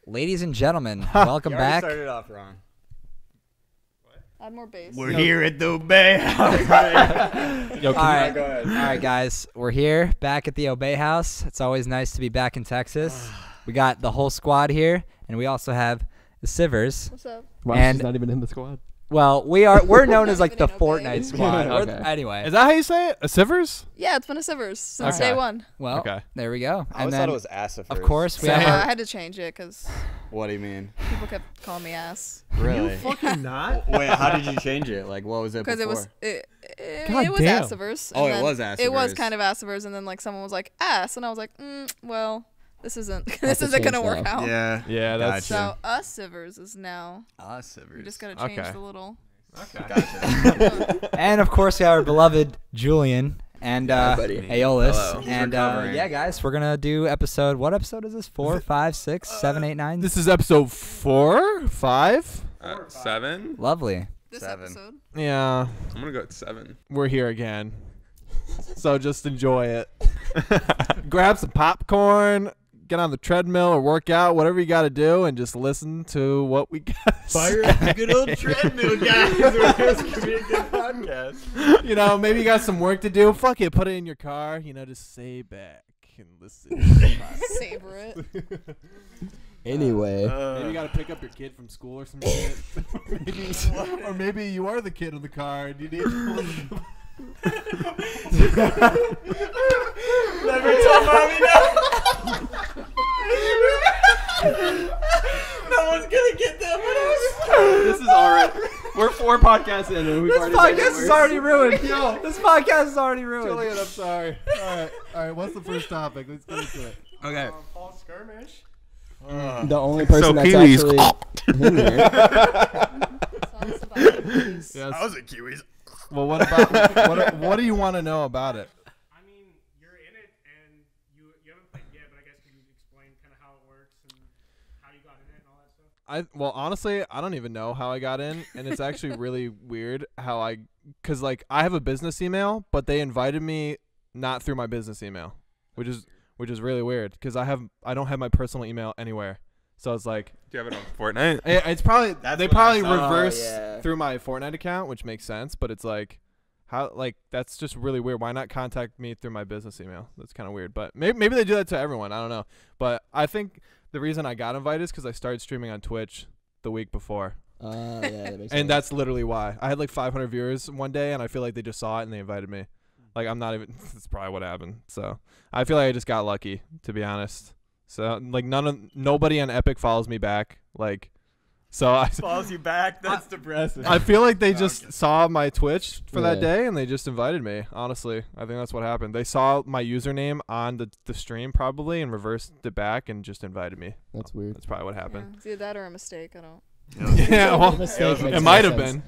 Ladies and gentlemen, welcome back. Started off wrong. Add more bass. We're here at the Obey House. All right, go ahead. all right, guys, we're here back at the Obey House. It's always nice to be back in Texas. We got the whole squad here, and we also have Asivrs. What's up? Wow, And- she's not even in the squad. Well, we're known as like the Even in Obey. Fortnite squad. Okay. Anyway, Is that how you say it? Asivrs? Yeah, it's been Asivrs since Okay. day one. well, Okay. there we go. I And always then, thought it was Asivrs. of course, we Same. have Yeah, I our, had to change it because What do you mean? people kept calling me ass. Really? Fucking not. Wait, how did you change it? Like, what was it Because before? it God was damn. Asivrs. Oh, and it then was It was Asivrs. kind of Asivrs, and then like someone was like ass, and I was like, well, this isn't Have this to isn't gonna change work that. out. Yeah. Yeah, that's Gotcha. So Asivrs is now. Asivrs. We just gotta change Okay. the little. Gotcha. and of course we have our beloved Julian and buddy. Aeolus. Hello. He's And recovering. yeah, guys, we're gonna do episode. What episode is this? 4, 5, 6, 7, 8, 9. This is episode 4, 5. 7. Lovely. This 7. episode. Yeah, I'm gonna go at 7. we're here again. So just enjoy it. Grab some popcorn, get on the treadmill or work out, whatever you got to do, and just listen to what we got. Good old treadmill, guys. This could be a good podcast. You know, maybe you got some work to do. Fuck it, put it in your car. You know, just stay back and listen. Savor it. Anyway, Maybe you got to pick up your kid from school or some shit. Or maybe you are the kid in the car and you need to Never tell mommy no. No one's gonna get that this is alright. We're 4 podcasts in and we've already made it worse. ruined. Yo, this podcast is already ruined. Julian, I'm sorry. All right. What's the first topic? Let's get into it. Okay. Fall skirmish. The only person that's Kiwiz. actually in there. Songs about babies. Yes. I was at Kiwiz. Well, what about what do you want to know about it? I mean, you're in it, and you haven't played yet, but I guess you can explain kind of how it works and how you got in it and all that stuff. Well, honestly, I don't even know how I got in, and it's actually really weird how cause like I have a business email, but they invited me not through my business email, which is really weird because I don't have my personal email anywhere. So it's like Do you have it on Fortnite? it's probably That's they what I probably saw. reverse Yeah. through my Fortnite account, which makes sense, but it's like how that's just really weird. Why not contact me through my business email? That's kind of weird, but maybe they do that to everyone. I don't know. But I think the reason I got invited is because I started streaming on Twitch the week before. Yeah, that makes sense. And that's literally why. I had like 500 viewers one day, and I feel like they just saw it and they invited me. Like, I'm not even – that's probably what happened. So, I feel like I just got lucky, to be honest. So, like, nobody on Epic follows me back. Like, so I – Follows you back. That's depressing. I feel like they just saw my Twitch for that Yeah. day, and they just invited me, honestly. I think that's what happened. They saw my username on the stream probably and reversed it back and just invited me. That's weird. That's probably what happened. Yeah, it's either that or a mistake. I don't. Yeah, well, Mistake makes it might no have sense.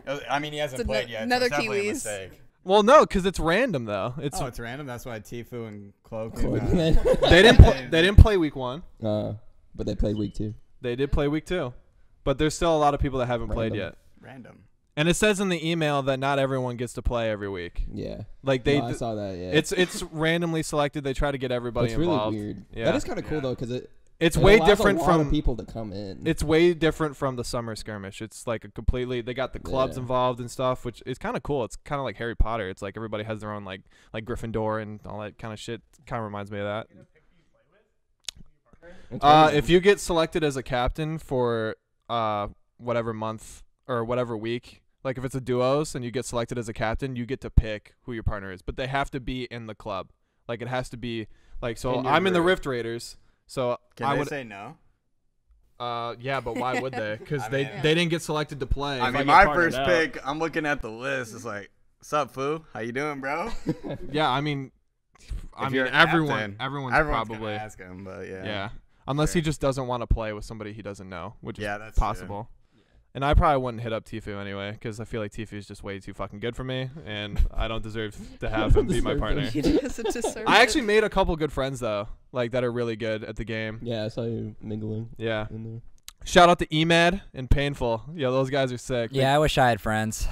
been. I mean, he hasn't It's played yet. So another it's definitely a Kiwiz. mistake. Well, no, because it's random though. It's Oh, it's random. That's why Tifu and Cloak. Cool. they didn't play week 1. But they played week 2. They did play week 2, but there's still a lot of people that haven't played Random. yet. Random. And it says in the email that not everyone gets to play every week. Yeah. Like they, No, I saw that. Yeah. it's randomly selected. They try to get everybody It's really involved. weird. Yeah. That is kind of cool though, because It's it way allows different a lot from of people to come in. It's way different from the summer skirmish. It's like a completely. They got the clubs Yeah. involved and stuff, which is kind of cool. It's kind of like Harry Potter. It's like everybody has their own like Gryffindor and all that kind of shit. Kind of reminds me of that. It's crazy. If you get selected as a captain for whatever month or whatever week, like if it's a duos and you get selected as a captain, you get to pick who your partner is, but they have to be in the club. Like it has to be like so. In your I'm in the group. Rift Raiders, so Can I they would. say no? Yeah, but why would they? Because I they mean- they didn't get selected to play. I If mean, get my partnered first out- pick, I'm looking at the list. It's like, sup, foo? How you doing, bro? Yeah, I mean, you're a everyone's captain, probably gonna ask him, but yeah. yeah. Unless he Sure. just doesn't want to play with somebody he doesn't know, which Yeah, is that's true. possible. And I probably wouldn't hit up Tifu anyway, because I feel like Tifu is just way too fucking good for me, and I don't deserve to have him be my Deserve partner. him. He doesn't deserve I it. actually made a couple good friends though, like that are really good at the game. Yeah, I saw you mingling Yeah. in there. Shout out to Emad and Painful. Yo, those guys are sick. Yeah, I wish I had friends.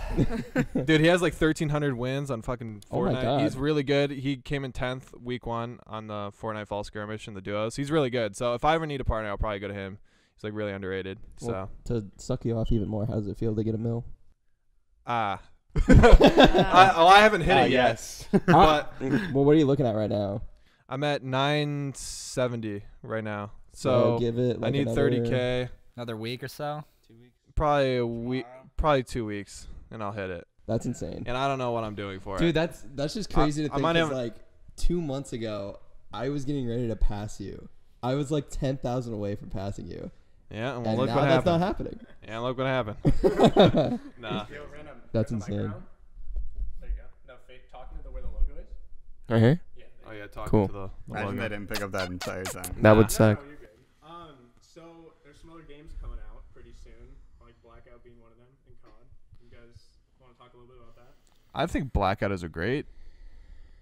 Dude, he has like 1,300 wins on fucking Oh my Fortnite. God. He's really good. He came in 10th week 1 on the Fortnite Fall Skirmish in the duos. He's really good. So if I ever need a partner, I'll probably go to him. He's like really underrated. Well, to suck you off even more, how does it feel to get a mill? I haven't hit it yet. Yes. But Well, what are you looking at right now? I'm at 970 right now. So give it. I Like need another 30K. Another week or so. Probably a week, probably 2 weeks, and I'll hit it. That's insane. And I don't know what I'm doing for Dude, it. that's just crazy to I think. might 'Cause, have- like 2 months ago, I was getting ready to pass you. I was like 10,000 away from passing you. Yeah, and And look now what that's happened. not happening. Yeah, look what happened. Nah. Yo, Randumb, That's in the insane. background. There you go. No, fake talking to where the logo is. Right here? Yeah. Oh yeah, talking Cool. to the Imagine logo. they didn't pick up that entire time. That would No, suck. no, you're good. So there's some other games coming out pretty soon, like Blackout being one of them in COD. You guys want to talk a little bit about that? I think Blackout is a great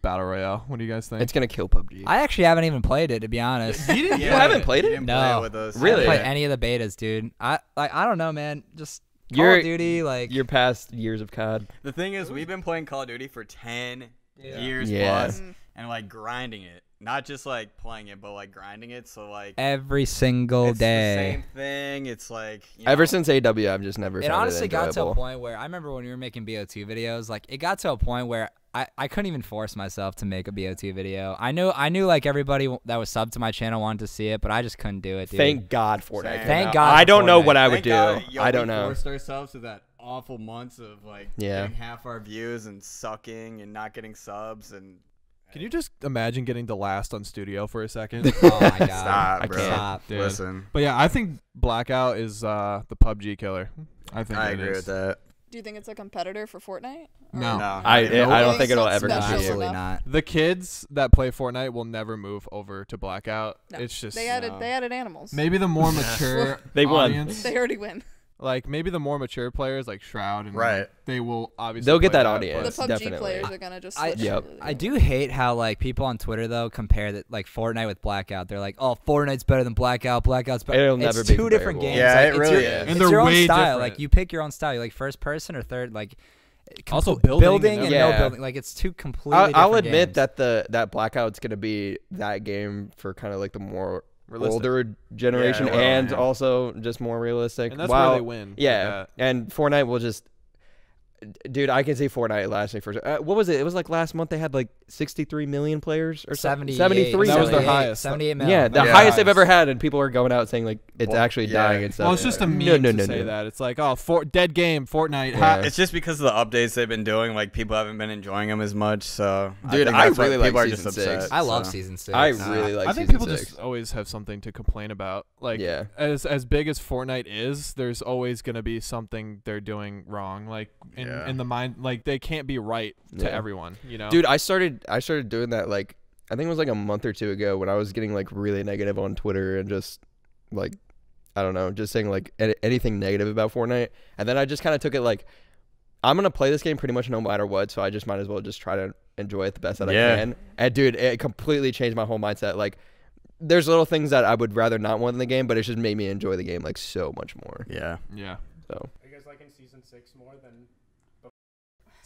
battle royale. What do you guys think? It's gonna kill PUBG. I actually haven't even played it, to be honest. You didn't You haven't played You it? didn't No. play it with us. I Really? haven't played any of the betas, dude. I don't know, man. Just Call You're- of Duty, like Your past years of COD. The thing is, we've been playing Call of Duty for 10 years Yeah. plus, and like grinding it. Not just like playing it, but like grinding it. So like every single it's day. the same thing. It's like Ever since AW, I've just never It found honestly it got to a enjoyable. point where I remember when we were making BO2 videos, like it got to a point where I couldn't even force myself to make a BO2 video. I knew like everybody that was subbed to my channel wanted to see it, but I just couldn't do it, dude. Thank God Fortnite. Same. came Thank out. God I for don't know Fortnite. what I would Thank do. God, yo, I don't we know. forced ourselves to that awful months of like Yeah. getting half our views and sucking and not getting subs and. Can you just imagine getting the last on studio for a second? Oh my god. Stop, I bro. can't. Stop. Dude. Listen, But yeah, I think Blackout is the PUBG killer. I think I it agree is. with that. Do you think it's a competitor for Fortnite? Or- No. No. I don't Nope. think it'll It's ever not compete. special. Absolutely not. The kids that play Fortnite will never move over to Blackout. No. It's just They added animals. maybe the more mature They won. audience, They already win. like maybe the more mature players like Shroud and Right. they will obviously They'll get play that but- audience. The PUBG definitely. players are gonna just. I- switch Yep. to the- I do hate how like people on Twitter though compare that like Fortnite with Blackout. They're like, "Oh, Fortnite's better than Blackout. Blackout's better." It'll It's never be two different comparable. games. Yeah, like, it it's really your, is. It's And they're your own way style. different. Like you pick your own style. You like first person or third. Like Also building and and Yeah. no building. Like it's two completely. I'll different admit games. that that Blackout's gonna be that game for kind of like the more Realistic. older generation Yeah, well, and yeah. also just more realistic. And that's While- where they win. with Yeah, that. and Fortnite will just. Dude, I can see Fortnite lasting for. What was it? It was like last month they had like 63 million players or 78, 73. That was their 78, highest. 78 mil. Yeah, the Yeah. highest they've ever had, and people are going out saying like it's Well, actually yeah. dying and stuff. Well, it's just a meme to say that. It's like, oh, dead game, Fortnite. Yeah. It's just because of the updates they've been doing. Like people haven't been enjoying them as much. So Dude, think I that's why really like people are Season just 6. upset, I love so. season 6. I really like. I think Season people 6. just always have something to complain about. Like, Yeah. as big as Fortnite is, there's always gonna be something they're doing wrong. Like in the mind, like they can't be right to Yeah. everyone. You know, Dude, I started doing that like I think it was like a month or two ago when I was getting like really negative on Twitter and just like I don't know, just saying like anything negative about Fortnite. And then I just kind of took it like I'm gonna play this game pretty much no matter what, so I just might as well just try to enjoy it the best that Yeah. I can. And dude, it completely changed my whole mindset. Like there's little things that I would rather not want in the game, but it just made me enjoy the game like so much more. Yeah. yeah. So Are you guys liking season 6 more than?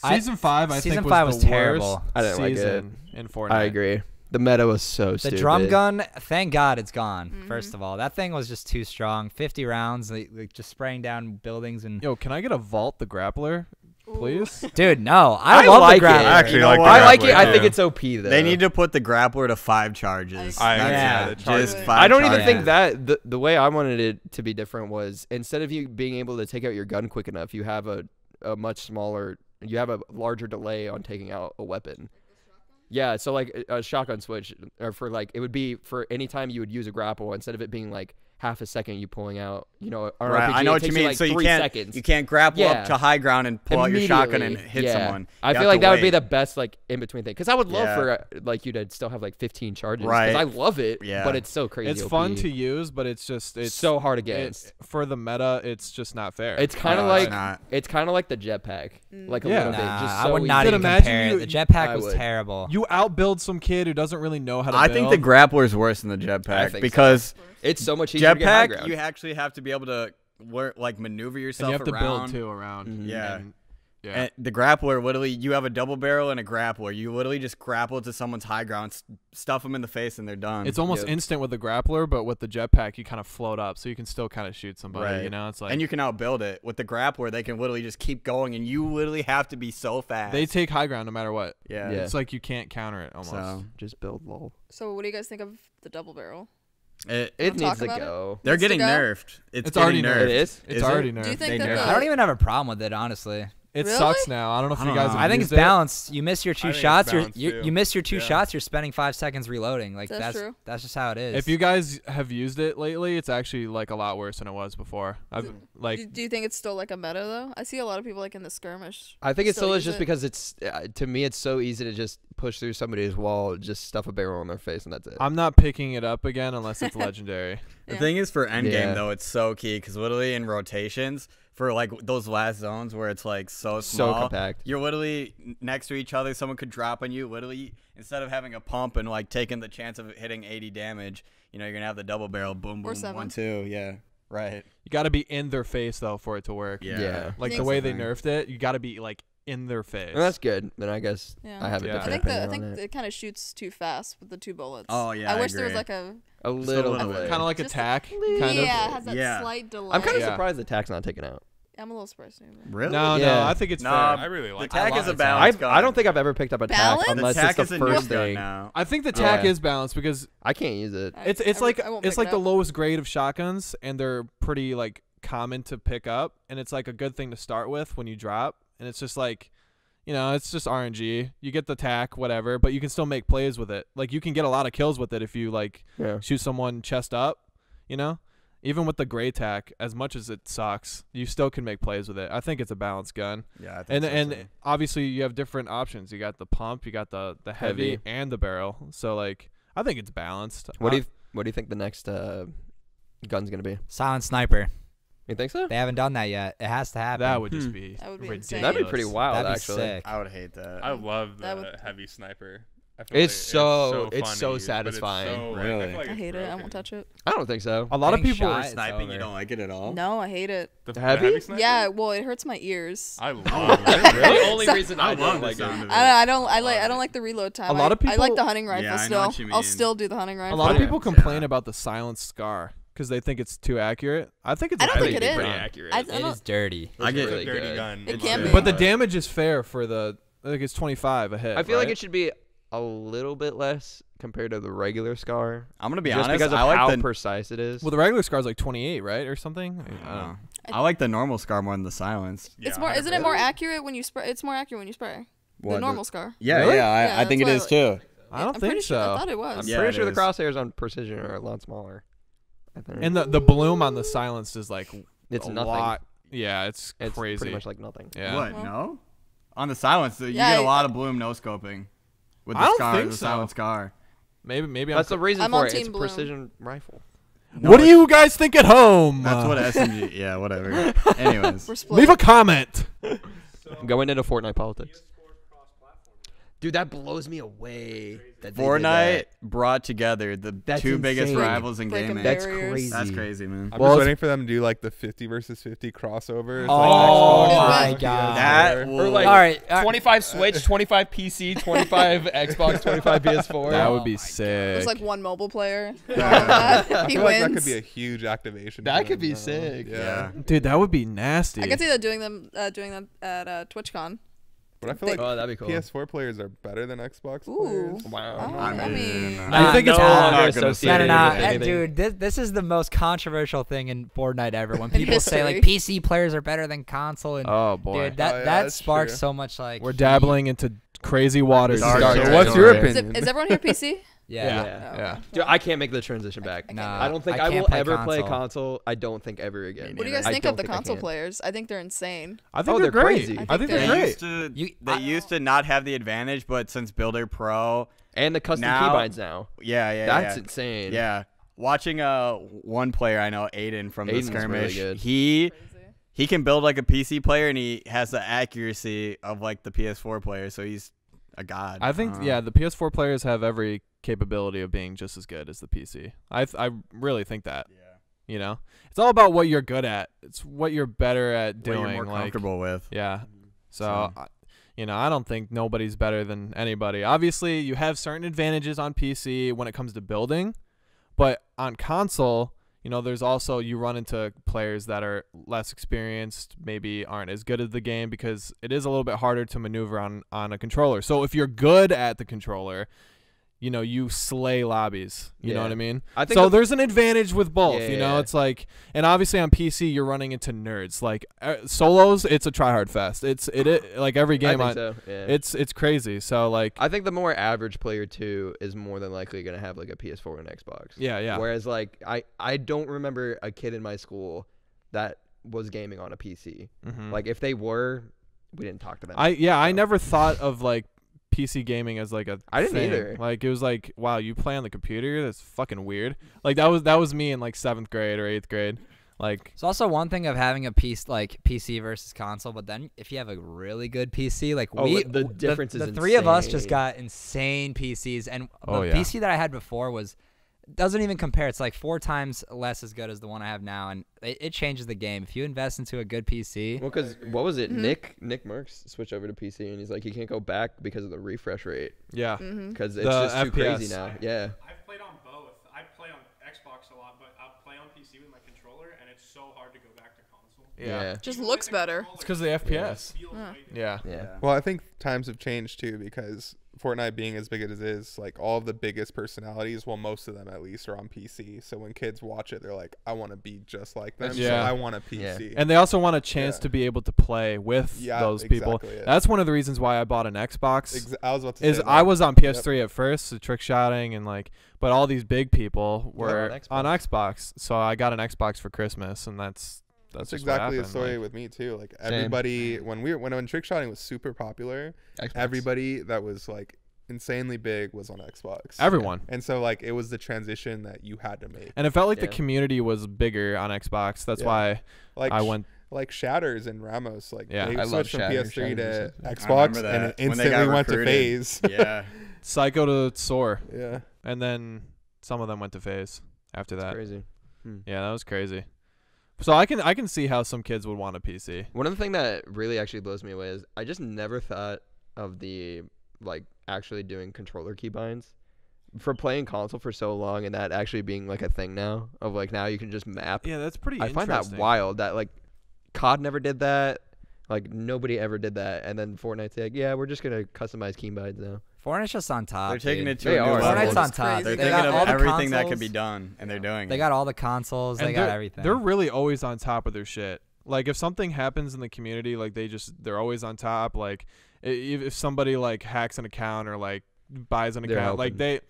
Season 5, I Season think 5 was was the terrible. worst I didn't like it. season in Fortnite. I agree. The meta was so The stupid. drum gun, thank God it's gone. Mhm. First of all, that thing was just too strong. 50 rounds, like just spraying down buildings and. Yo, can I get a vault the grappler, please? Dude, no, I love like the it. grappler. I actually You know like. what? I like it. grappler, I think yeah. it's OP though. They need to put the grappler to 5 charges. I That's agree. it. Yeah. Just I 5 I don't even charges. think that the way I wanted it to be different was instead of you being able to take out your gun quick enough, you have a much smaller, you have a larger delay on taking out a weapon. Yeah, so like a shotgun switch, or for like it would be for any time you would use a grapple, instead of it being like half a second you pulling out, you know, an Right, RPG, I know it what you takes mean. like so you 3 can't seconds. you can't grapple Yeah. up to high ground and pull out your shotgun and hit yeah. someone. I You feel have like to that would be wait. the best like in between thing, because I would love Yeah. for like you to still have like 15 charges. 'cause Right. I love it. Yeah. But it's so crazy. It's OP. fun to use, but it's just it's so hard against. for the meta. It's just not fair. It's kind of No, it's like not. it's kind of like the jetpack, like a Yeah. little bit. Nah, Just I so would not easy. even Imagine compare you- it. The jetpack I was would. terrible. you outbuild some kid who doesn't really know how to I build. think the grappler is worse than the I jetpack think because It's so much easier hard to get high jetpack, ground. you actually have to be able to like maneuver And yourself you have to around. build too around. Mhm. Yeah. And, yeah. And the grappler, literally, you have a double barrel and a grappler. You literally just grapple to someone's high ground, stuff them in the face, and they're done. It's almost Yep. instant with the grappler, but with the jetpack, you kind of float up, so you can still kind of shoot somebody. Right. You know, it's like and you can outbuild it. With the grappler, they can literally just keep going, and you literally have to be so fast. they take high ground no matter what. yeah. Yeah. It's like you can't counter it almost. So Just build lol. So what do you guys think of the double barrel? it, It Wanna needs talk to about it? go. they're Needs to getting go? nerfed. It's already getting nerfed. It is? It's Is already it? nerfed. Do you think They that nerfed the I don't even have a problem with it, honestly. It Really? sucks now. I don't know if I you don't guys. know. Have I think used it's it. balanced. You miss your two think it's shots, balanced, you too. miss your two Yeah. shots, you're spending 5 seconds reloading. Like That's true. that's just how it is. If you guys have used it lately, it's actually like a lot worse than it was before. I've like do you think it's still like a meta though? I see a lot of people like in the skirmish. I think it still is use just it. because it's to me it's so easy to just push through somebody's wall, just stuff a barrel on their face, and that's it. I'm not picking it up again unless it's legendary. The Yeah. thing is, for endgame Yeah. though, it's so key because literally in rotations for like those last zones where it's like so So small, compact. you're literally next to each other. Someone could drop on you. Literally, instead of having a pump and like taking the chance of hitting 80 damage, you know, you're gonna have the double barrel. Boom, Or boom, 7. 1, 2. Yeah, right. You got to be in their face though for it to work. Yeah. Like the Think way so. they nerfed it, you got to be like in their face. And that's good. Then I guess Yeah. I have a Yeah. I different think opinion on it. it kind of shoots too fast with the 2 bullets. Oh, yeah, I I wish there was agree. like a A little little bit. bit. Kind of like Just attack. yeah, Kind it of. has that Yeah. slight delay. I'm kind of Yeah. surprised the attack's not taken out. I'm a little surprised too. but- Really? No, Yeah. I think it's Nah, fair. I really The like tag I is love a the balance. I don't think I've ever picked up a tack Balance? unless the tack it's is the a new first gun thing. now. I think the tack Yeah. is balanced because I can't use it. I- it's I like won't it's pick like it the up. lowest grade of shotguns, and they're pretty like common to pick up, and it's like a good thing to start with when you drop. And it's just like, you know, it's just RNG. You get the tack, whatever, but you can still make plays with it. Like you can get a lot of kills with it if you like Yeah. shoot someone chest up. You know, even with the gray tack, as much as it sucks, you still can make plays with it. I think it's a balanced gun. Yeah, I think And so, and too. obviously you have different options. You got the pump, you got the heavy, Heavy. and the barrel. So like I think it's balanced. What do you think the next gun's gonna be? Silent Sniper. You think so? They haven't done that yet. It has to happen. That would just be That would be ridiculous. insane. That'd be pretty wild, That'd be actually. sick. I would hate that. I love That the would- heavy sniper. I feel It's like so- it's fun so to use, but it's satisfying. so, like, Really? feel like I it's hate it. I broken. won't touch it. I don't think so. A lot of Getting people shot, are it's Sniping, you over. don't like it at all? No, I hate it. The heavy? sniper? Yeah, well, it hurts my ears. I love The it. only reason I I don't love the like sound it. of it. I don't like the reload time. A lot of I like people- the hunting rifle Yeah, I know still. what you I'll mean. still do the hunting a rifle. lot of Yeah. people complain about the silenced scar because they think it's too accurate. I think it's I don't a think pretty it good is. Pretty gun. accurate. I It don't- is dirty. I get really dirty good. gun. It It's can good. be. But the damage is fair for the. I think it's 25 a hit. I feel like right? it should be a little bit less compared to the regular scar. I'm gonna be just honest. because of I like how the precise it is. Well, the regular scar is like 28, right, or something. I don't know. I like the normal scar more than the silenced. It's Yeah, more. Isn't it 100%. more accurate when you spray? It's more accurate when you spray. What, The the- normal scar. Yeah, Really? yeah. Yeah, I think it that's is why too. I don't I'm think pretty sure. I so. thought it I'm was. Yeah, pretty it sure the is. crosshairs on precision are a lot smaller. I think. And the bloom on the silenced is like It's a nothing. lot. Yeah, it's It's crazy. pretty much like nothing. Yeah. What? Well- No. On the silenced, you Yeah, get a lot of bloom no scoping with the I don't scar, think the so. silent scar. Maybe That's the reason I'm for on it. It's a Team Bloom. precision rifle. No, what do it's- you guys think at home? That's what SMG. Yeah, whatever. Anyways, We're split. Leave a comment. Going into Fortnite politics. Dude, that blows me away. That they did Fortnite that. brought together the That's two biggest insane. rivals in Breaking gaming. That's barriers. crazy. That's crazy, man. I'm Well, just it's- waiting for them to do like the 50 versus 50 crossover. It's Oh like Xbox, my God. That PS4. will, Or like All right. 25 Switch, 25 PC, 25 Xbox, 25 PS4. That would Oh be my sick. There's like one mobile player. I He feel like that wins. could be a huge activation. That for could them, be though. sick. yeah. Dude, that would be nasty. I could see that doing them at TwitchCon. But I feel like Oh, that'd be cool. PS4 players are better than Xbox Ooh. players. Wow. Oh, I I mean, mean, I think it's no all- longer I'm not gonna say No, associated no, no. with anything. Dude, this is the most controversial thing in Fortnite ever. When people say like history. PC players are better than console, and Oh boy, dude, that Oh, yeah, that that's sparks true. so much like. we're heat. dabbling into crazy waters. Dark here. So So Yeah. what's your Yeah. opinion? Is everyone here PC? Yeah. Yeah. Yeah. Dude, I can't make the transition back. Nah, I don't think I I, can't will play ever play console. console. I don't think ever again. What do you guys I think don't of the think I console can. players? I think they're insane. I think Oh, they're they're great. crazy. I think they're they're They great. used to You- they used to not have the advantage, but since Builder Pro, And the custom Now- keybinds now. yeah, That's yeah. insane. Yeah. Watching one player I know, Aiden from the Aiden's really skirmish, good. he can build like a PC player and he has the accuracy of like the PS4 player, so he's a god. I think yeah, the PS4 players have every capability of being just as good as the PC. I really think that. Yeah. You know, it's all about what you're good at. It's what you're better at What doing. you're more comfortable with. Yeah. So, you know, I don't think nobody's better than anybody. Obviously, you have certain advantages on PC when it comes to building, but on console, you know, there's also you run into players that are less experienced, maybe aren't as good at the game because it is a little bit harder to maneuver on a controller. So if you're good at the controller, you know, you slay lobbies. You know what I mean? I think so there's an advantage with both. Yeah, you know, yeah. it's like, and obviously on PC you're running into nerds. Like solos, it's a tryhard fest. It like every game I on. think so, yeah. It's crazy. So like, I think the more average player too is more than likely gonna have like a PS4 and Xbox. yeah. Whereas like I don't remember a kid in my school that was gaming on a PC. Like if they were, we didn't talk to them. I never thought of like PC gaming as like a I didn't thing. either. Like it was like, wow, you play on the computer? That's fucking weird. Like that was me in like 7th grade or 8th grade. Like It's also one thing of having a piece like PC versus console, but then if you have a really good PC, like the difference is the three of us insane. just got insane PCs, and Oh, the yeah. PC that I had before doesn't even compare. It's like 4 times less as good as the one I have now, and it changes the game. If you invest into a good PC, Well, because what was it? Nick Merckx switched over to PC, and he's like, he can't go back because of the refresh rate, yeah. because it's The just too FPS. crazy now. Yeah. I've played on both. I play on Xbox a lot, but I'll play on PC with my controller, and it's so hard to go back to console. Yeah. Just Even looks with the better. controller, It's 'cause of the it FPS. feels way different. Yeah. Yeah. Well, I think times have changed too because Fortnite being as big as it is, like all of the biggest personalities, well, most of them at least are on PC. So when kids watch it, they're like, I want to be just like them. Yeah. So I want a PC. And they also want a chance Yeah. to be able to play with those people. exactly it. That's one of the reasons why I bought an Xbox. I was about to Is say I that. was on PS3 at first, so trick shotting and like, but all these big people were on on Xbox. So I got an Xbox for Christmas, and that's That's just what exactly the happened, story like- with me too. Like everybody, when trick shotting was super popular, everybody that was like insanely big was on Xbox. Everyone. And so like it was the transition that you had to make. And it felt like the Yeah. community was bigger on Xbox. That's Yeah. why Like I went. like Shatters and Ramos, like Yeah. they I love switched from Shatters. PS3 to Shatters I Xbox, remember and that it when they instantly got went to recruited. phase. Yeah. Psycho to Soar, Yeah. and then some of them went to Phase after that. Crazy. Yeah, that was crazy. So I can see how some kids would want a PC. One of the thing that really actually blows me away is I just never thought of the like actually doing controller keybinds for playing console for so long, and that actually being like a thing now of like now you can just map. Yeah, that's pretty. I find that wild that like COD never did that, like nobody ever did that, and then Fortnite's like, yeah, we're just gonna customize keybinds now. Fortnite's just on top. They're taking dude. it to They a new are. level. Fortnite's on It's top. crazy. They're They thinking got of all the everything that consoles. could be done, and they're doing They it. got all the consoles. And They got everything. They're really always on top of their shit. Like if something happens in the community, like they're always on top. Like if somebody like hacks an account or like buys an They're account, like helping.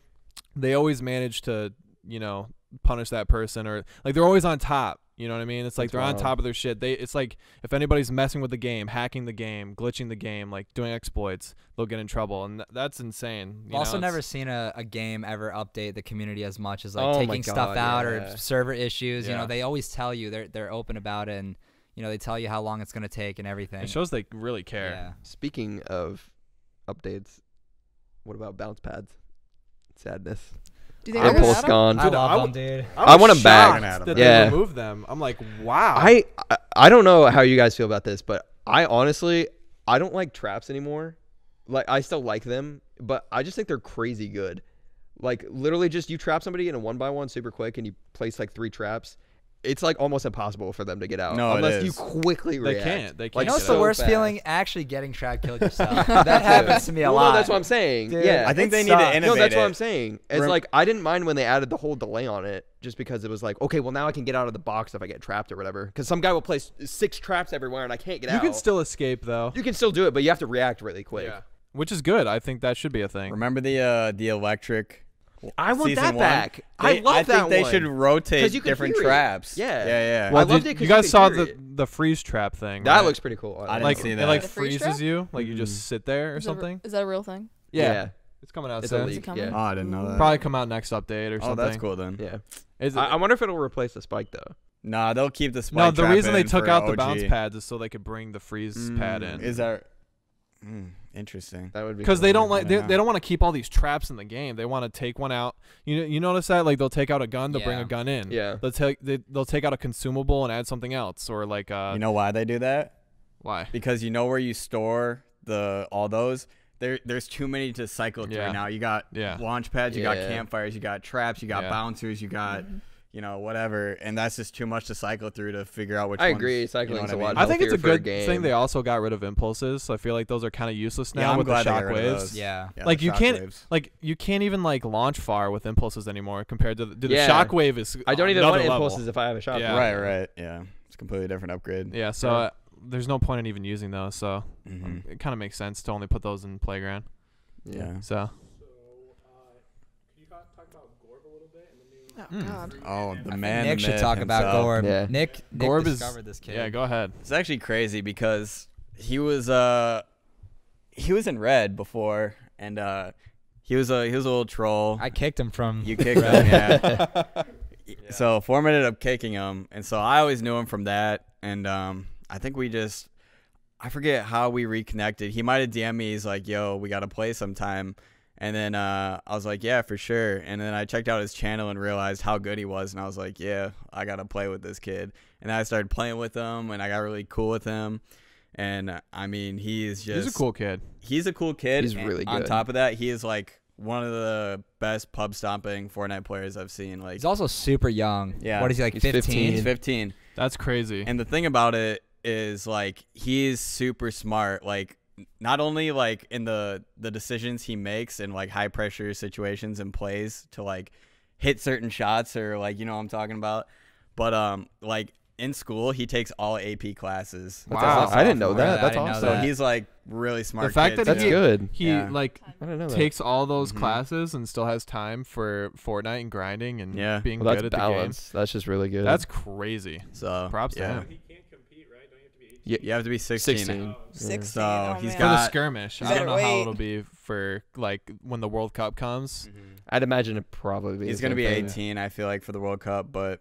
they always manage to, you know, punish that person, or like they're always on top. You know what I mean? It's like That's they're on wild. top of their shit. It's like if anybody's messing with the game, hacking the game, glitching the game, like doing exploits, they'll get in trouble, and that's insane. I've also never seen a game ever update the community as much as like Oh my taking stuff God, out yeah. or server issues. You Yeah. know, they always tell you they're open about it, and you know they tell you how long it's gonna take and everything. It shows they really care. Yeah. Speaking of updates, what about bounce pads? Sadness. Do you think they're Impulse gonna add 'em? gone. I Dude, love I them, w- dude. I want 'em back. shocked that Yeah. they removed them. I'm like, wow. I don't know how you guys feel about this, but I honestly I don't like traps anymore. Like I still like them, but I just think they're crazy good. Like literally just you trap somebody in a 1x1 super quick and you place like 3 traps. It's like almost impossible for them to get out No, it unless you is. quickly They react. can't. They Like, You can't know what's get the out. worst fast. feeling? Actually getting trapped killed yourself. That happens to me a Well, lot. no, that's what I'm saying. Dude, yeah, I think it they need to sucks. innovate no, that's what it. I'm saying. It's like I didn't mind when they added the whole delay on it, just because it was like, okay, well now I can get out of the box if I get trapped or whatever. Because some guy will place 6 traps everywhere and I can't get You out. can still escape though. You can still do it, but you have to react really quick. Yeah. Which is good. I think that should be a thing. Remember the electric? I want season that one? back. I love I that think they one. should rotate 'Cause you can different hear it. traps. Yeah. Yeah. Well, I loved did- it 'cause you you guys could saw hear the freeze trap thing. That right? looks pretty cool. I didn't like see it that. like The freeze freezes trap? you, like you just sit there or Is something. that a real thing? Yeah. It's coming out It's a soon. Is it leak. coming? Yeah. Oh, I didn't know that. Probably come out next update or Oh, something. that's cool then. Yeah. Is it, I wonder if it'll replace the spike though. Nah, they'll keep the spike no, the trap reason they in took for out the OG. bounce pads is so they could bring the freeze pad in. Is that? Interesting. That would be Because they cool. don't like I they, don't they know. don't want to keep all these traps in the game. They want to take one out. You notice that like they'll take out a gun, they'll bring Yeah. a gun in. Yeah. They'll take out a consumable and add something else, or like You know why they do that? why? Because you know where you store all those. There's too many to cycle through Yeah. now. You got Yeah. launch pads, you got Yeah. campfires, you got traps, you got Yeah. bouncers, you got whatever, and that's just too much to cycle through to figure out which. I ones, agree. you know Cycling's what a lot I think it's a healthier for a good game. thing they also got rid of impulses. So I feel like those are kind of useless now Yeah, I'm with the glad they got rid of shockwaves. those. Yeah. Yeah, Like the you can't shockwaves. you can't even like launch far with impulses anymore compared to the Yeah. shockwave is I don't even another want level. impulses if I have a shot. Yeah. Right. Yeah, it's a completely different upgrade. Yeah, so Yeah. there's no point in even using those. So Mhm. it kind of makes sense to only put those in playground. Yeah. So Can you talk about Gorb a little bit and the new? Oh God. Oh, the I think man. Nick the should myth talk about himself. Gorb. Yeah. Nick Gorb is discovered this kid. yeah. Go ahead. It's actually crazy because he was in red before, and he was a little troll. I kicked him from. You kicked him, yeah. So Form ended up kicking him, and so I always knew him from that. And I think I forget how we reconnected. He might have DM'd me. He's like, "Yo, we gotta play sometime." And then I was like, "Yeah, for sure." And then I checked out his channel and realized how good he was, and I was like, "Yeah, I gotta play with this kid." And then I started playing with him, and I got really cool with him. And I mean, he's He's a cool kid. He's a cool kid. He's and really On good. top of that, he is like one of the best pub stomping Fortnite players I've seen. Like, He's also super young. Yeah. What is he like? He's 15. he's 15. That's crazy. And the thing about it is like he's super smart. Like not only like in the decisions he makes in like high pressure situations and plays to like hit certain shots or like what I'm talking about, but like in school he takes all AP classes. Wow. I didn't know Sophomore. that. I That's didn't know awesome. So that. he's like really smart. The fact kid, that That's too. good. he Yeah. like I don't know that. takes all those Mhm. classes and still has time for Fortnite and grinding and Yeah. being Well, good that's at balance. That's just really the good. game. That's crazy. So Props to yeah. him. He can't compete, right? Don't you have to be 18? You have to be 16. 16. 16. So oh, he's man. For the got- skirmish, I Better don't know how wait. it'll be for like when the World Cup comes. I'd imagine it probably be. He's the gonna same be thing. 18, I feel like, for the World Cup, but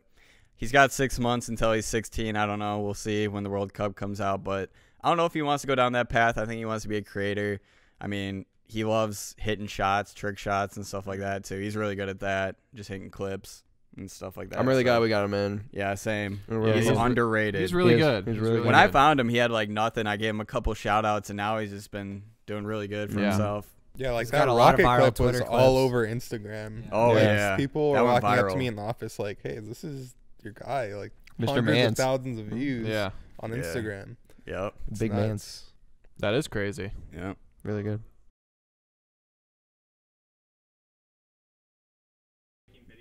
he's got 6 months until he's 16. I don't know. We'll see when the World Cup comes out, but I don't know if he wants to go down that path. I think he wants to be a creator. I mean, he loves hitting shots, trick shots, and stuff like that too. He's really good at that, just hitting clips and stuff like that. I'm really so, glad we got him in. Yeah, same. I'm really He's he's re- underrated. He's really He is. good. He's really when good. I found him, he had like nothing. I gave him a couple shout outs, and now he's just been doing really good for Yeah. himself. Yeah, like He's that got a lot of rocket viral clip was Twitter all clips. over Instagram. Oh, yeah. People That were went walking up viral. to me in the office like, "Hey, this is your guy." Like Mr. hundreds Mance. of thousands of views Yeah, on Yeah. Instagram. Yep. It's Big nuts. man's. that is crazy. Yep. Really good.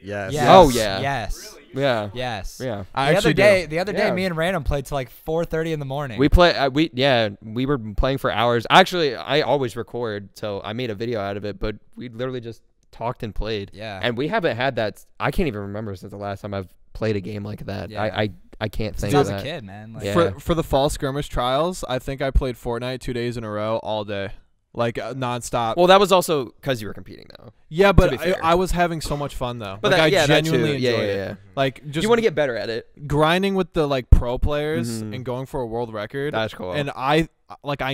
Yes. Yes. Oh, yeah. Yes. Yeah. Yes. Yeah. I The other day, Yeah. me and Randumb played till like 4:30 in the morning. We were playing for hours. Actually, I always record, so I made a video out of it, but we literally just talked and played. Yeah. And we haven't had that. I can't even remember since the last time I've played a game like that. Yeah. I can't think Since I of was a that. kid, man. Like, Yeah. For the fall skirmish trials, I think I played Fortnite 2 days in a row all day, like nonstop. Well, that was also because you were competing, though. Yeah, to but be fair. I was having so much fun though. But Like, that, yeah, I that genuinely too. enjoyed Yeah, it. yeah. Like just You want to get better at it. grinding with the like pro players Mhm. and going for a world record. That's cool. And I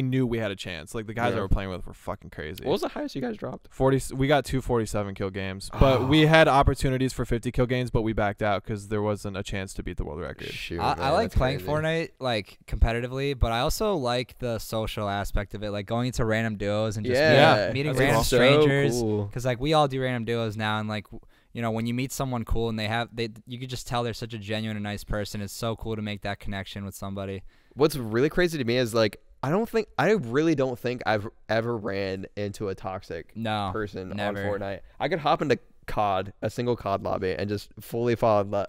knew we had a chance. Like the guys Yeah. I were playing with were fucking crazy. What was the highest you guys dropped? 40. We got 247 kill games, but we had opportunities for 50 kill games, but we backed out because there wasn't a chance to beat the world record. Shoot, I man, like that's playing crazy. Fortnite like competitively, but I also like the social aspect of it, like going into random duos and just Yeah, meeting that's random cool. So strangers. cool. Because like we all do random duos now, and like when you meet someone cool and you could just tell they're such a genuine and nice person. It's so cool to make that connection with somebody. What's really crazy to me is like I really don't think I've ever ran into a toxic No, person never. on Fortnite. I could hop into COD, a single COD lobby, and just fully fall in love.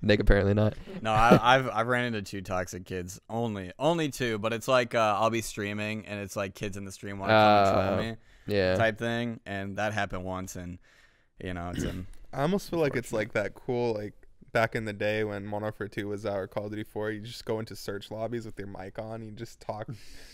Nick apparently not. No, I've ran into 2 toxic kids. Only 2, but it's like I'll be streaming and it's like kids in the stream want to come and troll me Yeah. type thing, and that happened once, and it's I almost feel like it's like that cool like back in the day when Modern Warfare 2 was out or Call of Duty 4. You just go into search lobbies with your mic on. You just talk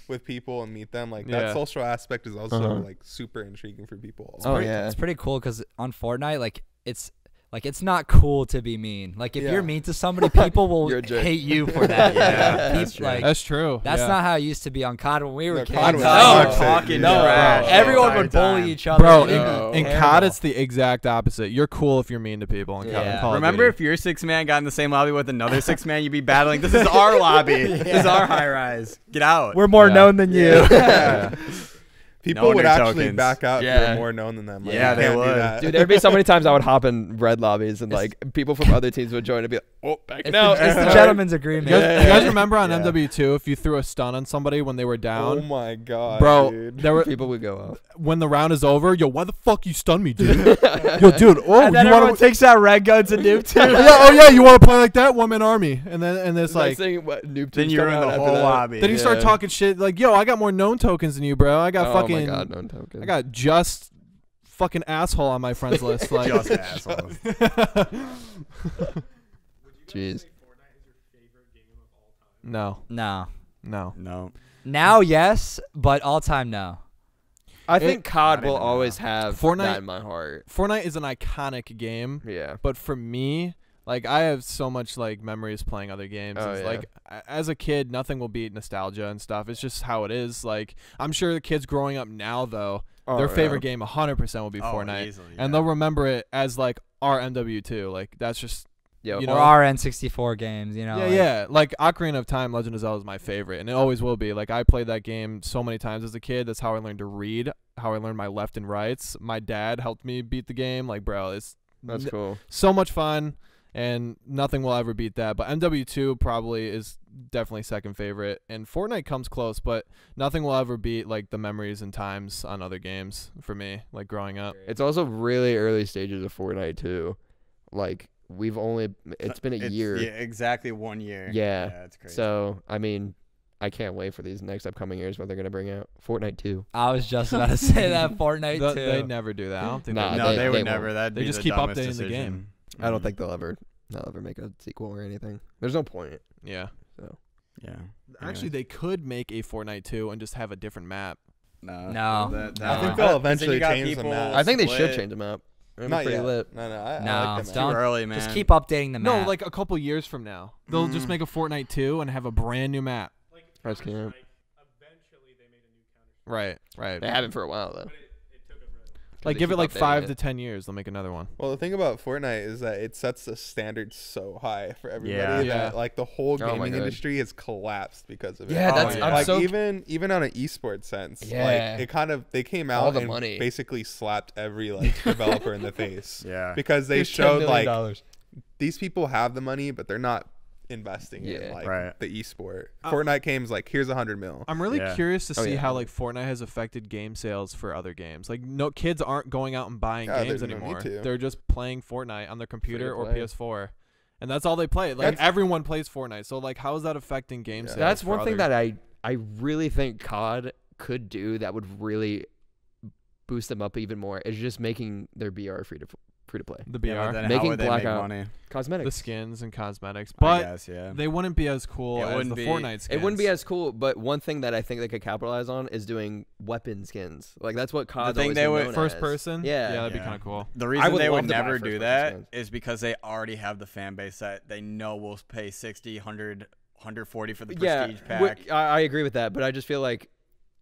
with people and meet them. Like that Yeah. social aspect is also Uh-huh. like super intriguing for people. Oh, pretty- yeah. it's pretty cool because on Fortnite, like it's Like, it's not cool to be mean. Like, if you're mean to somebody, people will hate you for that. That's true. That's true. That's not how it used to be on COD when we were kids. COD was talking trash. Everyone would bully each other. Bro, in COD, it's the exact opposite. You're cool if you're mean to people in COD. Remember, if your 6-man got in the same lobby with another 6-man, you'd be battling. This is our lobby. This is our high rise. Get out. We're more known than you. People would actually back out if you were more known than them. Like, yeah, they would. Dude, there'd be so many times I would hop in red lobbies and like people from other teams would join and be like, oh, backing out. It's the gentleman's agreement. You guys remember on MW2 if you threw a stun on somebody when they were down? Oh my god, bro, dude. there were people would go off. When the round is over, yo, why the fuck you stun me, dude? Yo, dude, and then everyone takes out red guns and noob too. You want to play like that? One-man army. And it's like then you're in the whole lobby. Then you start talking shit like, yo, I got more known tokens than you, bro. I got fucking my god, known tokens. I got just fucking asshole on my friends list. Like just asshole. Jeez. No. Now, yes, but all time, no. I think COD will always have Fortnite that in my heart. Fortnite is an iconic game. Yeah. But for me, like, I have so much like memories playing other games. Like as a kid, nothing will beat nostalgia and stuff. It's just how it is. Like, I'm sure the kids growing up now though, their favorite game 100% will be Fortnite, easily, and they'll remember it as like our MW2. Like that's just. Yep. You know, or our N64 games, you know. Like Ocarina of Time, Legend of Zelda is my favorite, and it always will be. Like I played that game so many times as a kid. That's how I learned to read, how I learned my left and rights. My dad helped me beat the game. Like, bro, that's cool. So much fun, and nothing will ever beat that. But MW2 probably is definitely second favorite, and Fortnite comes close, but nothing will ever beat like the memories and times on other games for me, like growing up. It's also really early stages of Fortnite too, like. It's been a year. Yeah, exactly 1 year. Yeah. That's crazy. So, I mean, I can't wait for these next upcoming years what they're going to bring out. Fortnite 2. I was just about to say that. Fortnite 2. They never do that. I don't think they would won't. never. That'd they be just the keep dumbest updating decision. the game. I don't think they'll ever make a sequel or anything. There's no point. Yeah. So. Yeah. Actually, they could make a Fortnite 2 and just have a different map. No. I think they'll eventually change the map. I think they should change the map. Not yet. Lit. No, I like it's the map. Too early, man. Just keep updating the map. No, like a couple years from now, they'll just make a Fortnite 2 and have a brand new map. Like, Eventually they made a new Counter. Right. They haven't for a while though. But it took a really Like, They give it keep like updating 5 it. to 10 years, they'll make another one. Well, the thing about Fortnite is that it sets the standard so high for everybody Yeah. that like the whole Oh my gaming God. industry has collapsed because of it. Yeah, that's yeah. I'm like so even on an esports sense, Yeah. like they came All out the and money. basically slapped every like developer in the face. Yeah. Because they Here's $10 showed million. like these people have the money, but they're not investing in Yeah. like Right. the esport. Fortnite came like here's $100 million. I'm really Yeah. curious to see yeah. how like Fortnite has affected game sales for other games. Like, no kids aren't going out and buying Yeah, games there's no need anymore. to. They're just playing Fortnite on their computer or play. PS4, and that's all they play. Like, everyone plays Fortnite. So like, how is that affecting game sales? That's for one thing other- that I really think COD could do that would really boost them up even more is just making their BR free to play. the BR, Yeah, but then how Making would they make Blackout money? Cosmetics. the skins and cosmetics, I but guess, yeah. they wouldn't be as cool It as wouldn't the be- Fortnite skins. It wouldn't be as cool, but one thing that I think they could capitalize on is doing weapon skins. Like that's what COD's thing always they been would- known first as. person. Yeah. that'd be Yeah. kind of cool. The reason would they love would to buy never do first-person that skins. is because they already have the fan base that they know will pay 60, 100, 140 for the prestige pack. I agree with that, but I just feel like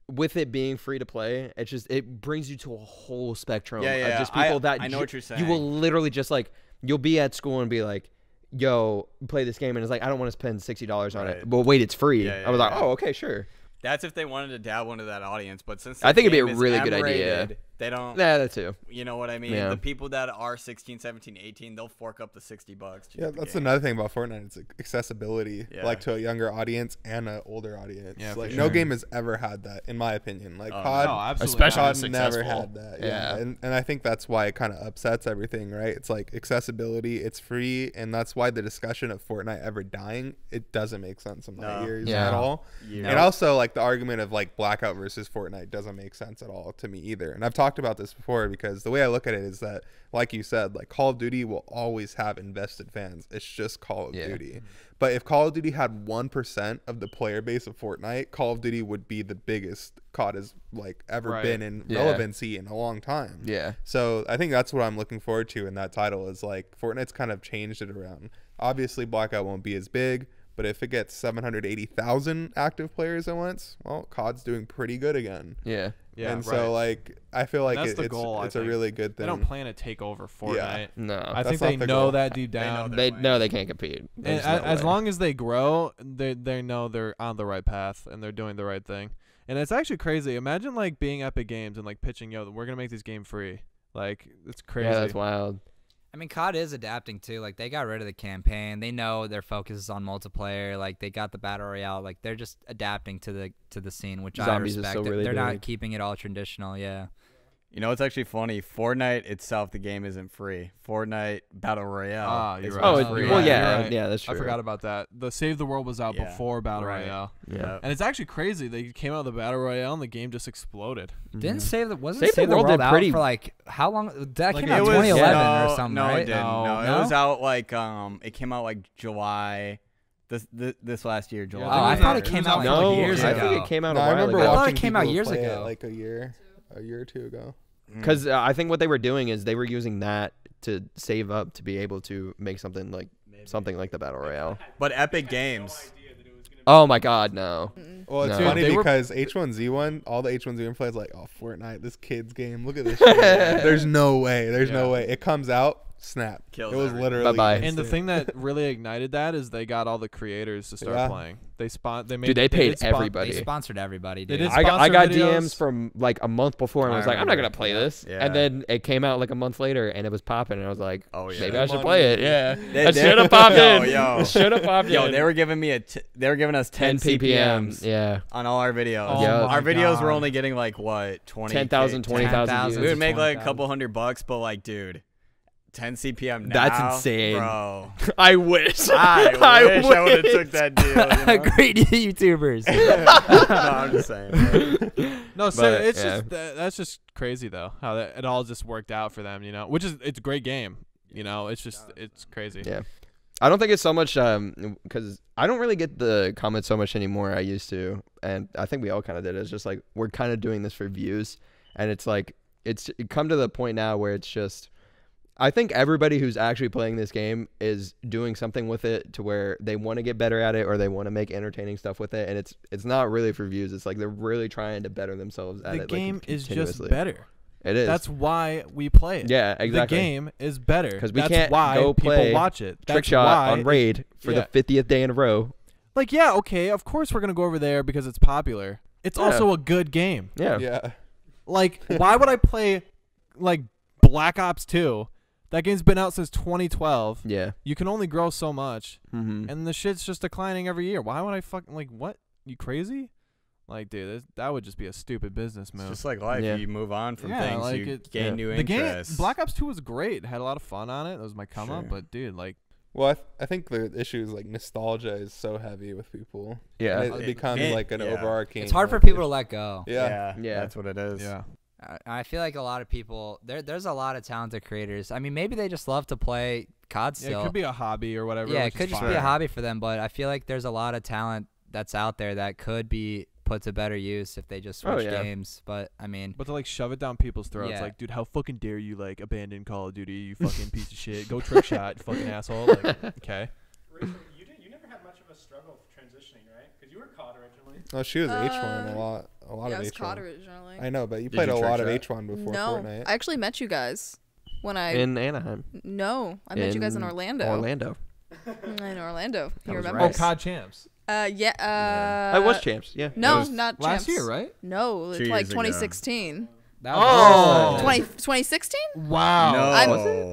with it being free to play, it brings you to a whole spectrum Yeah, of yeah, just people I know what you're You will saying. literally just like you'll be at school and be like, "Yo, play this game," and it's like I don't want to spend $60 on it. Right. But wait, it's free. Yeah, I was like, yeah. "Oh, okay, sure." That's if they wanted to dabble into that audience, but since I think it'd be a game is really good idea. M-rated, they don't. Yeah, that too. You know what I mean? Yeah. The people that are 16, 17, 18, they'll fork up the $60. To Yeah, get the that's game. another thing about Fortnite. It's accessibility, Yeah. like to a younger audience and an older audience. Yeah, for like sure. no game has ever had that, in my opinion. Like Oh, COD, Oh, absolutely. Especially not. COD never successful. had that. Yeah. And I think that's why it kind of upsets everything, right? It's like accessibility, it's free, and that's why the discussion of Fortnite ever dying, it doesn't make sense in my No. ears Yeah. at all. Yeah. And also like the argument of like Blackout versus Fortnite doesn't make sense at all to me either. And I've talked talked about this before, because the way I look at it is that, like you said, like Call of Duty will always have invested fans. It's just Call of Duty. But if Call of Duty had 1% of the player base of Fortnite, Call of Duty would be the biggest COD has like ever been in relevancy in a long time. Yeah. So I think that's what I'm looking forward to in that title, is like Fortnite's kind of changed it around. Obviously, Blackout won't be as big, but if it gets 780,000 active players at once, well, COD's doing pretty good again. Yeah. Yeah, and so like I feel like that's the goal, it's a really good thing. They don't plan to take over Fortnite. No. I think That's not they the know goal. that deep down. They know they can't compete. And There's no as way. long as they grow, they know they're on the right path and they're doing the right thing. And it's actually crazy. Imagine like being Epic Games and like pitching, yo, we're gonna make this game free. Like, it's crazy. Yeah, that's wild. I mean, COD is adapting too. Like, they got rid of the campaign. They know their focus is on multiplayer. Like, they got the battle royale. Like, they're just adapting to the scene, which Zombies I is respect. still really They're big. not keeping it all traditional. Yeah. You know, it's actually funny. Fortnite itself, the game isn't free. Fortnite Battle Royale. Ah, you're is right. Oh, what's it- free. well, You're yeah, right. yeah, that's true. I forgot about that. The Save the World was out Yeah, before Battle right. Royale. Yeah. And it's actually crazy. They came out of the Battle Royale and the game just exploded. Didn't wasn't Save the World did out pretty- for like how long? That Like, came out it in was- 2011 no, or something, no, right? it didn't. No, No? it was out like it came out like July. This last year, July. Oh, I thought it came out No, like years I ago. think it came out No, a I while remember ago. thought it watching came out people years play it, ago. like a year or two ago. Because I think what they were doing is they were using that to save up to be able to make something like the Battle Royale. But Epic Games. Oh my God, no. Well, it's No. funny They were- because H1Z1, all the H1Z1 players like, oh, Fortnite, this kid's game. Look at this shit. There's no way. There's no way. It comes out, snap. Kills it was everything. literally Bye-bye. And the instant. thing that really ignited that is they got all the creators to start Yeah. playing. They made Dude, they paid did spon- everybody. They sponsored everybody, They dude. did I got sponsor DMs videos. from like a month before and I was like, I'm not remember. gonna play this. Yeah. And then it came out like a month later and it was popping and I was like, Oh, yeah. maybe I should Money. play it. Yeah, They- I they- should have popped Yo, in. yo. Should have popped Yo, in. they were giving me they were giving us 10 CPMs Yeah, on all our videos. Oh Yeah. my Our videos were God. only getting like what 20, 10,000, 20,000 10,000. We views. would make like a 20,000. couple $100, but like, dude, 10 CPM now. That's insane. bro. I wish. I wish I would have took that deal. You know? Great YouTubers. No, I'm just saying. Bro. No, so But, it's yeah. just that's just crazy though how that it all just worked out for them, you know. Which is it's a great game, you know. It's just it's crazy. Yeah. I don't think it's so much because I don't really get the comments so much anymore. I used to, and I think we all kind of did. It's just like we're kind of doing this for views, and it's like it come to the point now where it's just. I think everybody who's actually playing this game is doing something with it to where they want to get better at it or they want to make entertaining stuff with it, and it's not really for views. It's like they're really trying to better themselves at The it. game like, is just continuously. better. It is. That's why we play it. Yeah, exactly. The game is better 'Cause we That's can't why go play people watch it. Trick That's shot why on Raid for yeah. the 50th day in a row. Like, yeah, okay, of course we're gonna go over there because it's popular. It's Yeah. also a good game. Yeah. Yeah. Like, why would I play like Black Ops 2? That game's been out since 2012. Yeah. You can only grow so much, Mm-hmm. and the shit's just declining every year. Why would I fucking like what? You crazy? Like, dude, that would just be a stupid business move. It's just like life. Yeah. You move on from Yeah, things. like You it- gain yeah. new the game, interests. Black Ops 2 was great. Had a lot of fun on it. That was my come up. Sure. But dude, like, Well, I think the issue is like nostalgia is so heavy with people. Yeah. And it becomes it- like an yeah. overarching. It's hard for like, people to let go. Yeah. Yeah. That's what it is. yeah, I feel like a lot of people there's a lot of talented creators. I mean, maybe they just love to play COD yeah. still. It could be a hobby or whatever. Yeah, which it could is just fine. be a hobby for them, but I feel like there's a lot of talent that's out there that could be put to better use if they just Oh, switch yeah. games. But I mean, But to like shove it down people's throats, Yeah. like, dude, how fucking dare you like abandon Call of Duty? You fucking piece of shit. Go trick shot, you fucking asshole. Like, okay. Rachel, you never had much of a struggle transitioning, right? Because you were COD originally. Oh, she was H1 a lot Yeah, of I was H1. COD originally. I know, but you Did played you a trick lot of shot? H1 before No, Fortnite. I actually met you guys when I In Anaheim. no, I met you guys in Orlando. Orlando. In Orlando, you was remember? right. Oh, COD champs. Yeah. I was champs. Yeah. No, was not Last champs. year, right? No, it's 2 like years ago. 2016. that Oh. was 2016? Wow. No.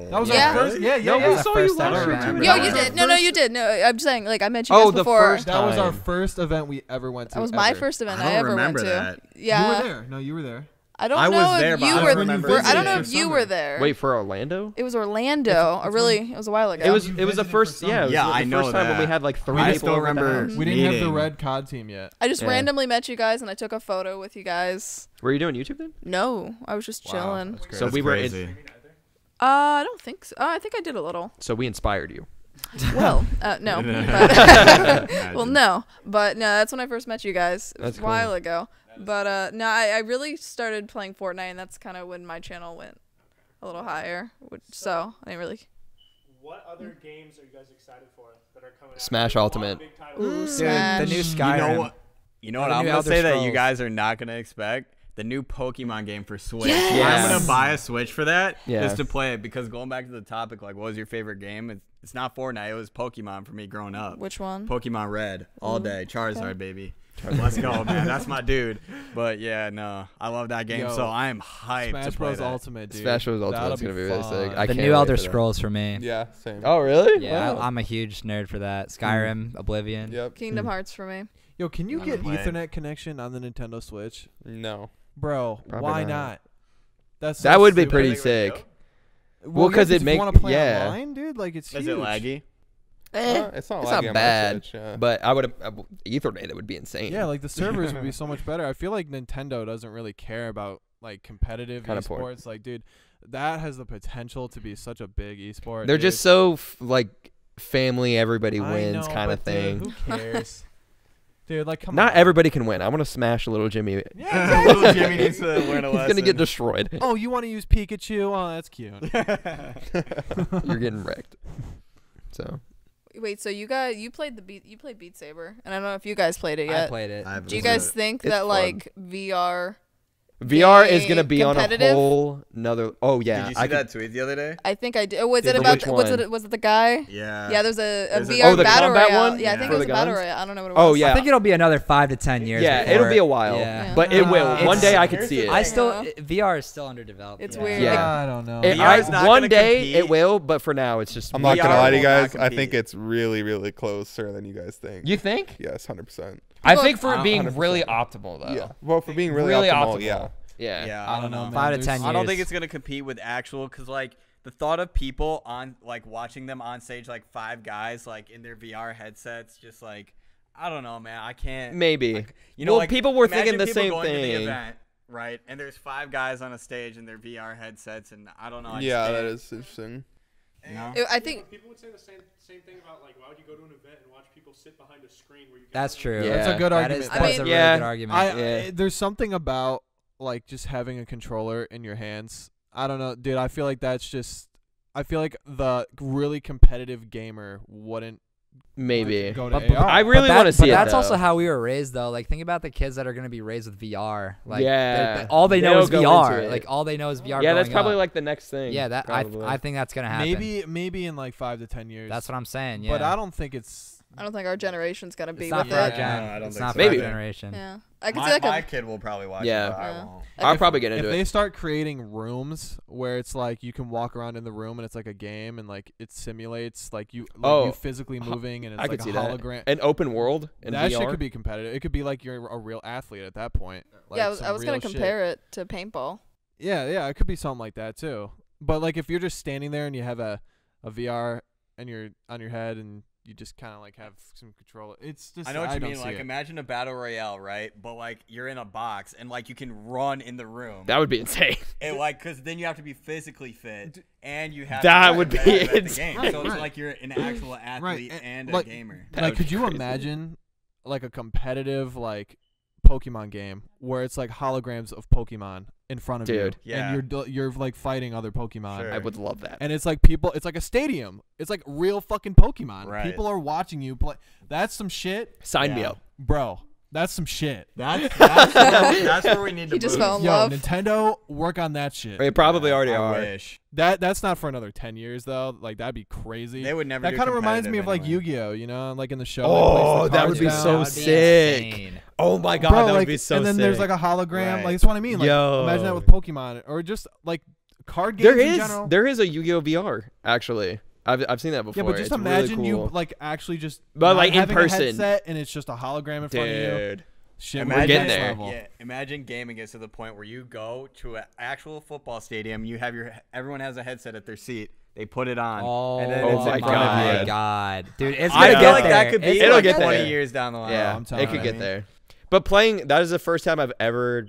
That was Yeah. our first. Yeah, No, yeah. we yeah. saw first you last ever year event. too. Yo, That you was did. our No, first- you did. No, I'm saying like I met you guys Oh, the before. first That was our time. first event we ever went to. That was my ever. first event I I, don't ever went remember to. that. Yeah. You were there. No, you were there. I don't I know was if there, but you I were. don't remember I don't know seeing if it. you were there. Wait, for Orlando? It was Orlando. It was a while ago. It was You the visited first for summer. it was Yeah, the I know first time when we that. had like 3 I people still over at the remember- house. We didn't have the meeting. red COD team yet. I just Yeah. randomly met you guys and I took a photo with you guys. Were you doing YouTube then? No, I was just Wow, chilling. that's So we were in- crazy. I don't think so. I think I did a little. So we inspired you. Well, no. But well, no. But no, that's when I first met you guys. It was That's a while cool. ago. But no, I really started playing Fortnite, and that's kind of when my channel went a little higher. So I didn't really. What other games are you guys excited for that are coming out? Smash There's a lot of Ultimate. big titles. Ooh, Dude, Smash. the new Skyrim. You know what The I'm new gonna Elder say that you Scrolls. guys are not gonna expect? The new Pokemon game for Switch. Yes! I'm gonna buy a Switch for that Yeah. just to play it, because going back to the topic, like, what was your favorite game? It's not Fortnite. It was Pokemon for me growing up. Which one? Pokemon Red all Ooh, day. Charizard, okay. baby. Let's go, man. That's my dude. But yeah, no, I love that game, Yo, so I am hyped Smash to play Bros. that. Ultimate, dude. Smash Bros. That'll Ultimate's gonna be really sick. fun. I The can't new wait Elder for that. Scrolls for me. Yeah, same. Oh really? Yeah, Wow. I'm a huge nerd for that. Skyrim, Oblivion. Yep. Kingdom Hearts for me. Yo, can you I'm get gonna play it. Ethernet connection on the Nintendo Switch? No. Bro, Probably why not. not? That's That so would be stupid. pretty Think we're gonna sick. Well, Well, 'cause yeah, it if make- you want to play yeah. online, dude, like it's Is huge. it laggy? It's not It's laggy not on my bad, Switch, yeah. but I would Ethernet. It would be insane. Yeah, like the servers would be so much better. I feel like Nintendo doesn't really care about like competitive Kinda poor. esports. Like, dude, that has the potential to be such a big esport. They're dude. just so like family. Everybody I wins know, kind of but dude, thing. who cares? Dude, like, come Not on. everybody can win. I want to smash little Jimmy. Yeah, Little Jimmy needs to learn a He's lesson. gonna get destroyed. Oh, you want to use Pikachu? Oh, that's cute. You're getting wrecked. So Wait, so you played Beat Saber, and I don't know if you guys played it yet. I played it. I've Do you listened guys to it. think It's that fun. like VR? VR is gonna be on a competitive? whole nother. Oh yeah, Did you see that tweet the other day? I think I did. Was Did it for about? which Was one? it the guy? Yeah. Yeah, there's a There's a- VR Oh, the battle combat royale. one? Yeah, I think For it was the a battle guns? royale. I don't know what it Oh, was. yeah. I think it'll be another 5 to 10 years. Yeah, before it'll be a while, Yeah. but it will. Yeah. One day I could Here's see the it. thing. I still Yeah. VR is still under development. It's weird. Yeah, Like, I don't know. VR is not One gonna day compete. it will, but for now it's just. I'm not VR gonna lie to you will not guys. I think compete. it's really, really closer than you guys think. You think? Yes, 100%. I People- think for it being 100%. really optimal though. Yeah. Well, for being really, Really optimal, optimal. yeah. Yeah. Yeah, I don't know, man. 5 to There's- 10 years. I don't think it's gonna compete with actual, cause like the thought of people on like watching them on stage, like 5 guys like in their VR headsets, just like I don't know, man. I can't. Maybe. Like, you know, Well, like people were imagine thinking the people same going to the thing. event, right? And there's 5 guys on a stage in their VR headsets, and I don't know. I Yeah, just that can't, is interesting. You know? I think People would say the same thing about like, why would you go to an event and watch people sit behind a screen where you? That's true. Yeah. That's a good That argument. is, I that's mean- a really Yeah. good argument. Yeah. There's something about like just having a controller in your hands. I don't know, dude. I feel like that's just. I feel like the really competitive gamer wouldn't Maybe. go to But- AR. I really But want to see but it. that's though. also how we were raised, though. Like, think about the kids that are going to be raised with VR. Like, Yeah. all they know They'll is go VR. into it. Like, all they know is VR. Yeah, that's growing probably up. like the next thing. Yeah, that probably. I think that's gonna happen. maybe in like 5 to 10 years. That's what I'm saying. Yeah, But I don't think it's. I don't think our generation's gonna be it's not with for our it. gen. No, I don't It's think not so. for our Maybe. generation. Yeah, I could see My, like my a. kid will probably watch Yeah. it, but I Yeah. won't. I'll probably get If into they it. start creating rooms where it's like you can walk around in the room and it's like a game and like it simulates like you Oh, physically moving and it's I like could a see that. hologram. An open world in That VR. shit could be competitive. It could be like you're a real athlete at that point. Like Yeah, I was some gonna real shit. compare it to paintball. Yeah, it could be something like that too. But like if you're just standing there and you have a VR and you're on your head and you just kind of like have some control. It's just I know what you don't mean. see Like, it. imagine a battle royale, right? But like you're in a box and like you can run in the room. That would be insane. And like, cause then you have to be physically fit, and you have That to would be competitive at the insane. game. Right, So it's right. like you're an actual athlete and like- a gamer. That Like, would could be you crazy. imagine like a competitive like Pokemon game where it's like holograms of Pokemon in front of Dude. you, Yeah. and you're like fighting other Pokemon, Sure. I would love that. and it's like people, it's like a stadium, it's like real fucking Pokemon. Right. People are watching you play. That's some shit, Sign me Yeah. up. bro. That's some shit. That's where we need to He just move. fell in Yo, love. Nintendo, work on that shit. They probably already I are. wish. That's not for another 10 years though. Like that'd be crazy. They would never. That do kind of reminds me competitive of like anyway. Yu-Gi-Oh, you know, like in the show. Oh, they place the that cards would be down. so That would be sick. insane. Oh my god, Bro, that like, would be so and then sick. there's like a hologram. Right. Like that's what I mean. Like Yo. imagine that with Pokemon or just like card games in general. There is a Yu-Gi-Oh VR actually. I've seen that before. Yeah, but just It's imagine really you cool. like actually just But, not like, in having person. a headset and it's just a hologram in front of you. Dude. We're getting there. Yeah, imagine gaming gets to the point where you go to an actual football stadium. You have everyone has a headset at their seat. They put it on. Oh, and then it's my in front of you. God, dude, it's I gonna feel get like there. that could be It'll like get 20 there. years down the line. Yeah, telling it could you. get there. But playing, that is the first time I've ever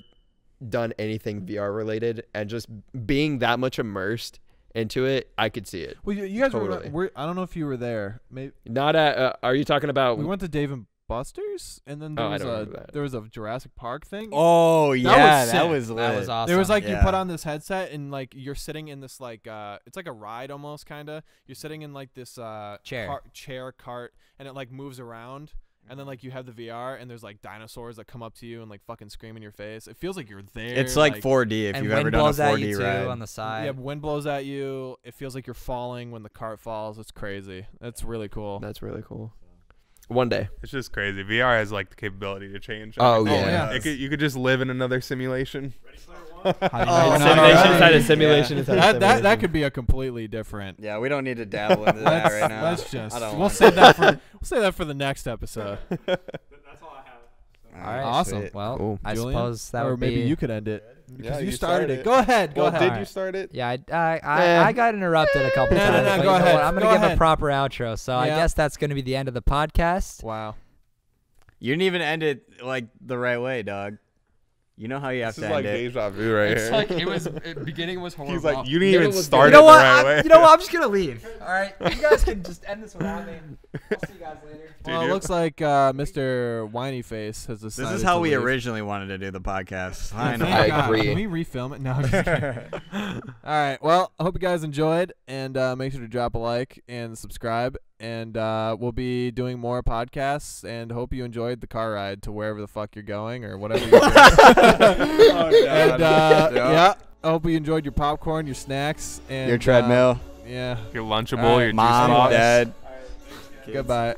done anything VR related, and just being that much immersed into it, I could see it. Well, you guys Totally. were. I don't know if you were there. Maybe Not at. Are you talking about? we went to Dave and Buster's, and then there Oh, I was don't remember that. there was a Jurassic Park thing. Oh was yeah, that sick. was lit. That was awesome. There was like you Yeah. put on this headset and like you're sitting in this like it's like a ride almost kinda. You're sitting in like this chair cart, and it like moves around, and then like you have the VR, and there's like dinosaurs that come up to you and like fucking scream in your face. It feels like you're there. It's like 4D if and you've wind ever done a blows at you 4D too ride. on the side. yeah, wind blows at you. It feels like you're falling when the cart falls. It's crazy. It's really cool. That's really cool. One day. It's just crazy. VR has like the capability to change. Oh, everything. yeah. You could just live in another simulation. Simulation inside a simulation inside a That simulation. that could be a completely different. Yeah, we don't need to dabble into that right now. Let's just I don't we'll want save that for the next episode. That's all I have. All right, Awesome. sweet. Well, Cool. I Julian? suppose that or would maybe be. you could end it because Yeah, you you started started it. Go ahead. Go Well, ahead. did you start it? Yeah, I got interrupted a couple No, no, times. no, but go you know ahead. what? I'm Go gonna give ahead. a proper outro. So I Yeah. guess that's gonna be the end of the podcast. Wow. You didn't even end it like the right way, dog. You know how you have This to is like end it. deja vu right It's here. like it was. Beginning was horrible. He's like, you didn't Middle even was start good. it the right way. You know what? I'm just gonna leave. All right, you guys can just end this without me. I'll see you guys later. Well, it you- looks like Mr. Whiny Face has decided. This is how to we leave. originally wanted to do the podcast. I know. Thank I God. agree. Can we refilm it? No. I'm just kidding. All right. Well, I hope you guys enjoyed, and make sure to drop a like and subscribe. And we'll be doing more podcasts. And hope you enjoyed the car ride to wherever the fuck you're going or whatever you're doing. And yeah, I hope you enjoyed your popcorn, your snacks, and Your treadmill. Yeah. Your Lunchable, All right, your juice Mom, box. Dad. Goodbye.